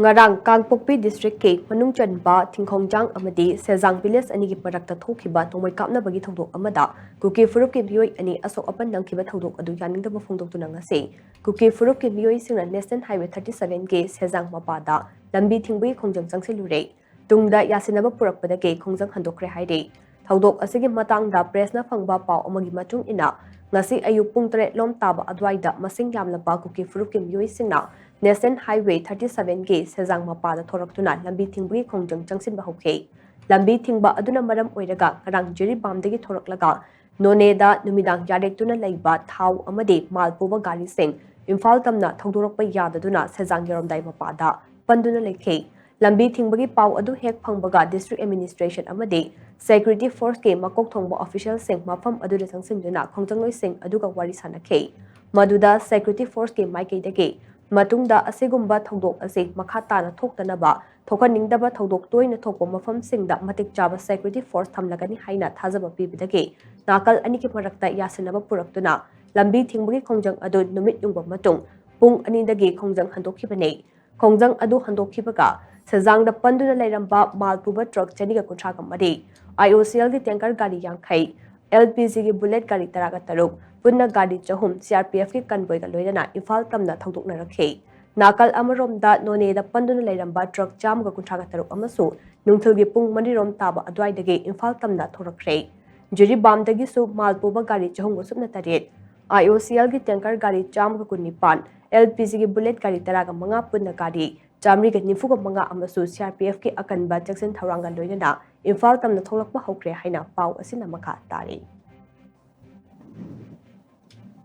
Ngarang Kangpokpi District ke Manung Chanba Thingkhongjang amadi Sejang Village ani gi parakta thokiba tongmoi kapnabagi thodok amada Kuki Furup ke mioi ani asok apan nangkiba thodok adu yaningdaba phongdoktuna ngase Kuki Furup ke mioi singna National Highway 37 ke Sejang mapada lambi thingbai khongjang changsilure tungda yasinaba purakpada ke khongjang Hangdokkhre haire thodok asigi matangda pressna phangba paw amagi matung ina ngasi ayuk pung 3 lom taba adwaida masing yamlaba Kuki Furup ke mioi singna National Highway 37 ke Sejang mapada thoraktuna lambi thingbai khongjang changsinba hokhe lambi thingba aduna maram oiraga ngarang jiri bamdagi thoraklaga noneda numidang yarektuna leiba thau amade malpuba gari sing imphal tamna thongdorakpa yadaduna Sejang yoromdai mapada panduna lekhe lambi thingbagi paw adu hek phangbaga district administration amade security force ke makok thongba official sing mafam aduda changsinduna khongjangloi sing aduga wari sanakhe maduda security force ke maikeidage matungda asigumba thodok ase makha tana thoktanaba thokaningdaba thodok toina thokpa mafam singda matik chaba security force thamlagani haina thajaba pibidage nakal ani ke marakta yasinaba puraktuna lambi thingbagi khongjang adu numit yungba matung pung ani dagi khongjang handokhibane khongjang adu handokhibaga Sejang da panduna lairamba malpuba truck chaniga kuntraga mari IOCL gi tanker gari yankhai LPG gi bullet gari taraga taruk punna gari chahum CRPF ki convoy ga loidana Imphal tamna thongdokna rakhe nakal amaromda none da panduna lairamba truck jam ga kuntraga taruk amasu nungthil gi pung manirom taba adwai dagi Imphal tamna thorakre juri bam dagi su malpuba gari chahum go supna taret IOCL gi tanker gari jam ga kunipan LPG gi bullet gari taraga manga punna gari Jamri ga nifuga manga amasu CRPF ki akanba Jackson Tharanga loinana Imphal tamna tholakpa hokre haina paw asina makha tari